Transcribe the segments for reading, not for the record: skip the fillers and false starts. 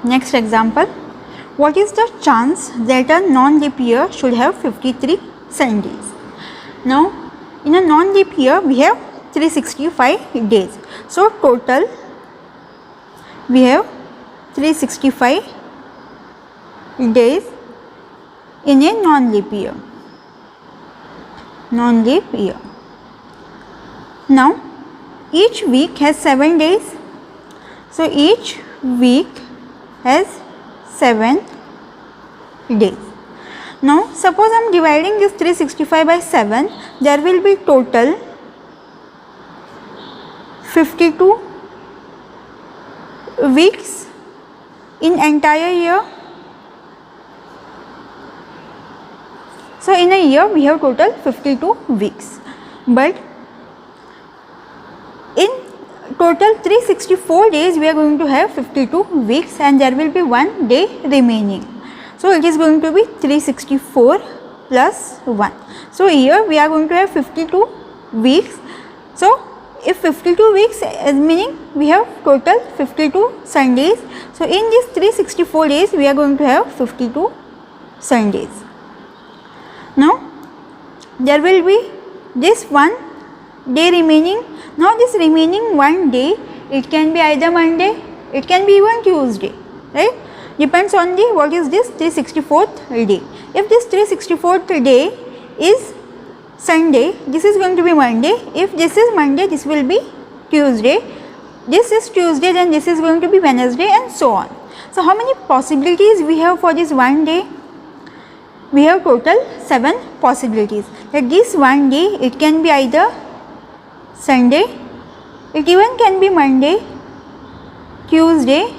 Next example, what is the chance that a non-leap year should have 53 Sundays? Now, in a non-leap year we have 365 days. So, total we have 365 days in a non-leap year. Non-leap year. Now, each week has 7 days. So, each week has 7 days. Now, suppose I am dividing this 365 by 7, there will be total 52 weeks in entire year. So, in a year we have total 52 weeks, but in total 364 days we are going to have 52 weeks and there will be 1 day remaining. So, it is going to be 364 plus 1. So, here we are going to have 52 weeks. So, if 52 weeks is meaning we have total 52 Sundays. So, in these 364 days we are going to have 52 Sundays. Now, there will be this 1 day remaining. Now, this remaining 1 day, it can be either Monday, it can be even Tuesday, right? Depends on the what is this 364th day. If this 364th day is Sunday, this is going to be Monday. If this is Monday, this will be Tuesday. This is Tuesday, then this is going to be Wednesday, and so on. So, how many possibilities we have for this 1 day? We have total 7 possibilities. That this 1 day, it can be either Sunday, it even can be Monday, Tuesday,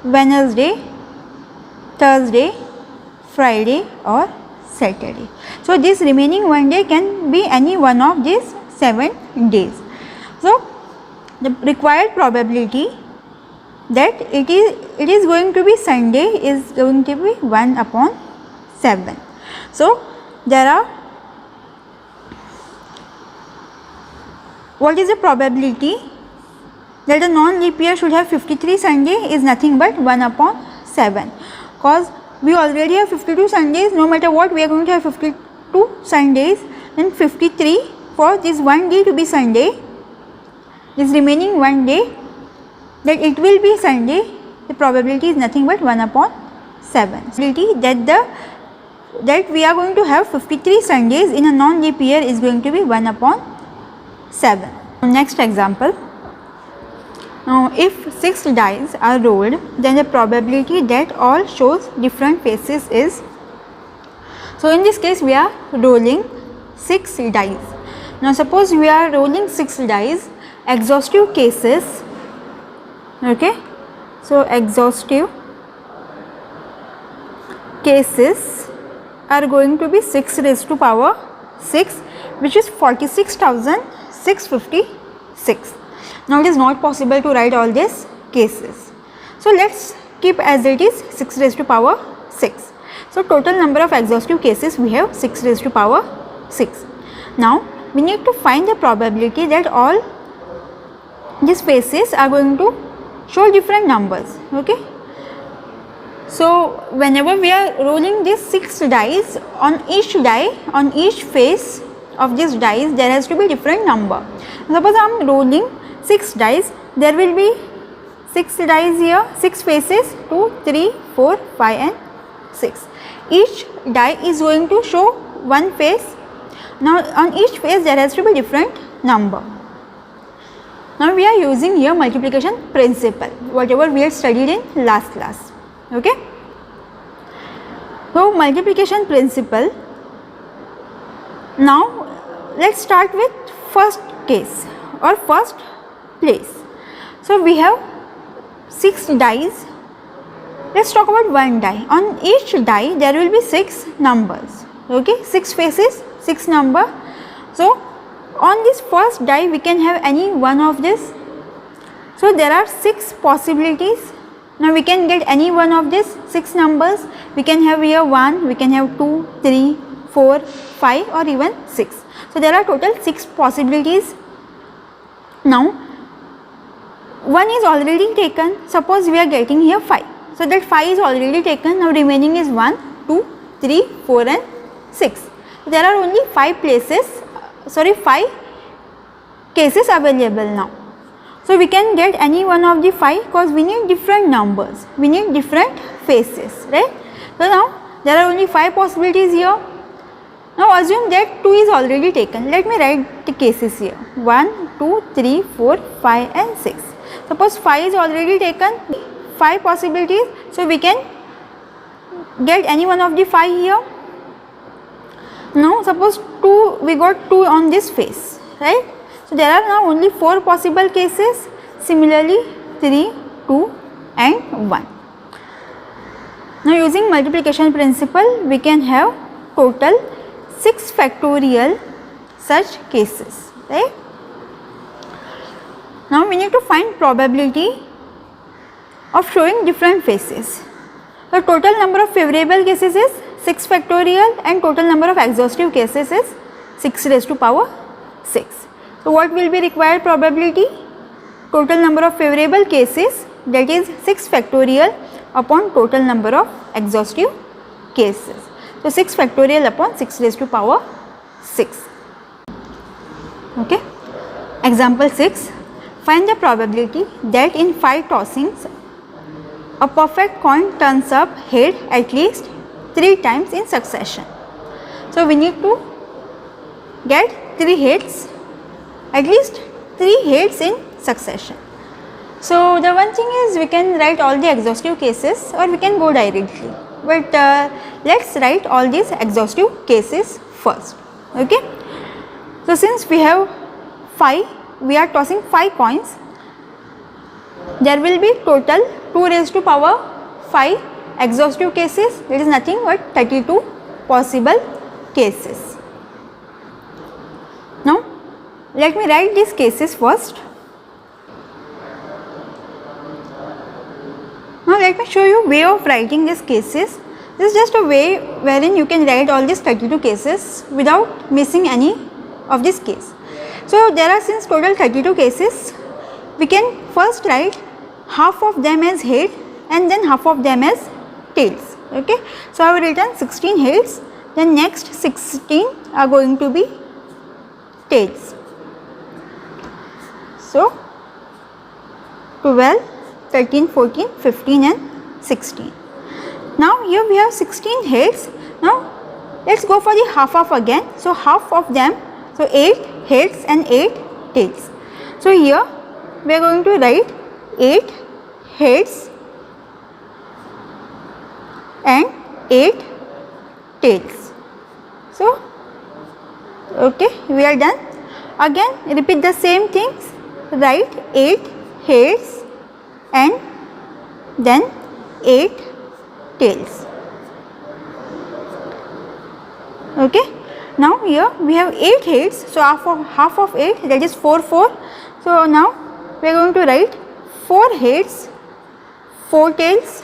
Wednesday, Thursday, Friday or Saturday. So, this remaining 1 day can be any one of these 7 days. So, the required probability that it is going to be Sunday is going to be 1 upon 7. So, there are, what is the probability that a non-leap year should have 53 Sunday is nothing but 1 upon 7, because we already have 52 Sundays. No matter what, we are going to have 52 Sundays, then 53 for this 1 day to be Sunday, this remaining 1 day that it will be Sunday, the probability is nothing but 1 upon 7. Probability that we are going to have 53 Sundays in a non-leap year is going to be 1 upon 7. Next example. Now, if 6 dice are rolled, then the probability that all shows different faces is. So, in this case we are rolling 6 dice. Now, suppose we are rolling 6 dice, exhaustive cases, okay. So, exhaustive cases are going to be 6 raised to power 6, which is 46,656. Now, it is not possible to write all these cases. So, let us keep as it is 6 raised to power 6. So, total number of exhaustive cases we have 6 raised to power 6. Now, we need to find the probability that all these faces are going to show different numbers, okay. So, whenever we are rolling these 6 dice, on each die, on each face of this dice, there has to be different number. Suppose I am rolling 6 dice, there will be 6 dice here, 6 faces, 2, 3, 4, 5 and 6. Each die is going to show one face. Now, on each face there has to be different number. Now, we are using here multiplication principle, whatever we had studied in last class, okay. So, multiplication principle. Now, let us start with first case or first place. So, we have 6 dice. Let us talk about one die. On each die there will be 6 numbers, okay, 6 faces, 6 number. So, on this first die we can have any one of this. So, there are 6 possibilities. Now, we can get any one of these 6 numbers. We can have here 1, we can have 2, 3, 4, 5 or even 6. So, there are total 6 possibilities. Now, 1 is already taken. Suppose we are getting here 5. So that 5 is already taken. Now remaining is 1, 2, 3, 4 and 6. There are only 5 cases available now. So we can get any one of the 5 because we need different numbers. We need different faces, right? So now there are only 5 possibilities here. Now assume that 2 is already taken. Let me write the cases here. 1, 2, 3, 4, 5 and 6. Suppose 5 is already taken, 5 possibilities. So we can get any one of the 5 here. Now suppose 2, we got 2 on this face, right? So there are now only 4 possible cases. Similarly 3, 2 and 1. Now using multiplication principle, we can have total 6 factorial such cases, right? Now we need to find probability of showing different faces. The total number of favorable cases is 6 factorial and total number of exhaustive cases is 6 raised to power 6. So what will be required probability? Total number of favorable cases, that is 6 factorial upon total number of exhaustive cases. So 6 factorial upon 6 raised to power 6. Okay. Example 6. Find the probability that in 5 tossings a perfect coin turns up head at least 3 times in succession. So we need to get 3 heads, at least 3 heads in succession. So the one thing is, we can write all the exhaustive cases or we can go directly, but let's write all these exhaustive cases first. Okay. So since we have 5, we are tossing 5 coins, there will be total 2 raised to power 5 exhaustive cases, it is nothing but 32 possible cases. Now let me write these cases first. Now let me show you way of writing these cases. This is just a way wherein you can write all these 32 cases without missing any of this case. So there are, since total 32 cases, we can first write half of them as head and then half of them as tails. Okay. So I have written 16 heads, then next 16 are going to be tails. So 12, 13, 14, 15 and 16. Now here we have 16 heads. Now let us go for the half again. So half of them, so 8 heads and 8 tails. So here we are going to write 8 heads and 8 tails. So okay, we are done. Again repeat the same things, write 8 heads and then 8 tails. Okay. Now here we have 8 heads, so half of 8, that is 4, 4. So now we are going to write 4 heads, 4 tails,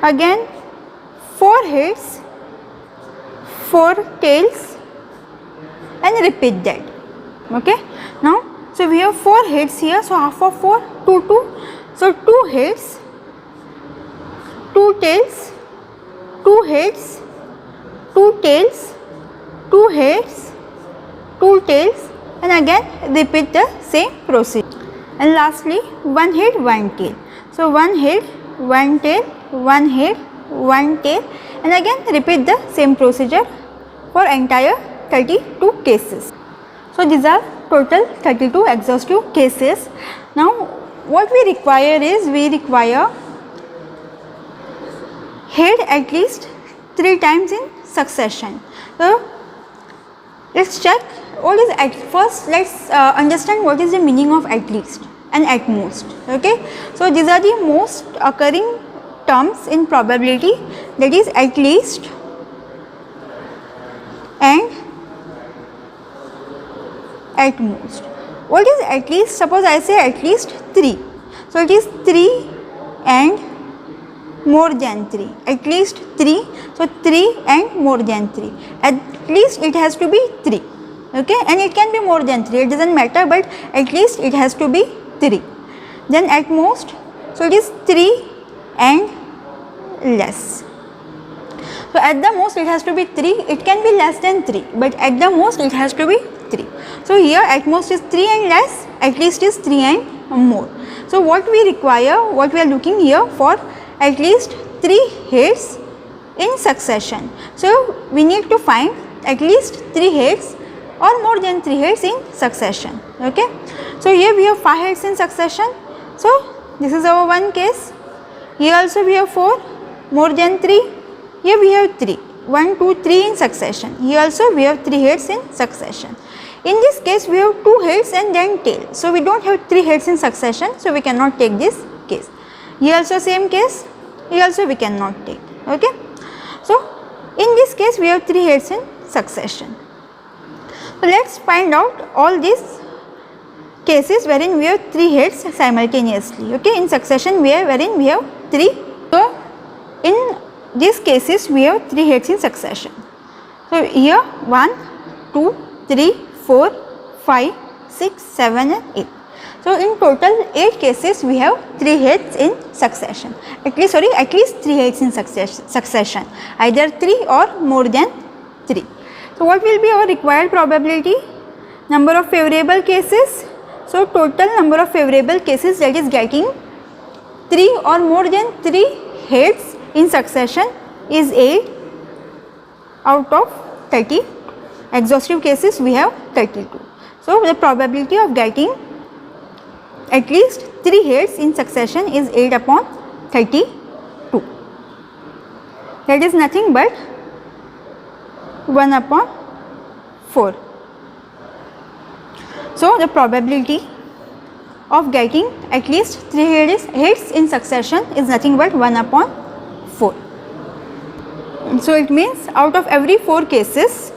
again 4 heads, 4 tails and repeat that. Okay. Now so we have 4 heads here, so half of 4, 2, 2. So 2 heads, 2 tails, 2 heads, 2 tails, 2 heads, 2 tails and again repeat the same procedure. And lastly 1 head, 1 tail. So 1 head, 1 tail, 1 head, 1 tail and again repeat the same procedure for entire 32 cases. So these are total 32 exhaustive cases. Now what we require is, we require head at least 3 times in succession. So let's check what is at first. Let's understand what is the meaning of at least and at most. Okay. So these are the most occurring terms in probability, that is at least and at most. What is at least? Suppose I say at least 3. So it is 3 and more than 3, at least 3. So 3 and more than 3, at least it has to be 3. okay, and it can be more than 3, it doesn't matter, but at least it has to be 3. Then at most, so it is 3 and less. So at the most it has to be 3, it can be less than 3, but at the most it has to be 3. So here at most is 3 and less, at least is 3 and more. So what we require, what we are looking here for, at least 3 heads in succession. So we need to find at least 3 heads or more than 3 heads in succession. Okay. So here we have 5 heads in succession. So this is our one case. Here also we have 4, more than 3. Here we have 3, 1, 2, 3 in succession. Here also we have 3 heads in succession. In this case we have 2 heads and then tail. So we don't have 3 heads in succession, so we cannot take this case. Here also same case, here also we cannot take. Okay. So in this case we have 3 heads in succession. So let us find out all these cases wherein we have 3 heads simultaneously. Okay. In succession wherein we have 3. So in these cases we have 3 heads in succession. So here 1, 2, 3, 4, 5, 6, 7 and 8. So in total 8 cases we have 3 heads in succession. At least 3 heads in succession, either 3 or more than 3. So what will be our required probability? Number of favorable cases. So total number of favorable cases, that is getting 3 or more than 3 heads in succession, is 8 out of 30. Exhaustive cases we have 32. So the probability of getting at least 3 heads in succession is 8 upon 32. That is nothing but 1 upon 4. So the probability of getting at least 3 heads in succession is nothing but 1 upon 4. So it means out of every 4 cases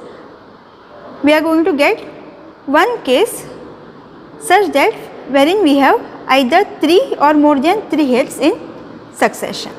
we are going to get one case such that wherein we have either 3 or more than 3 heads in succession.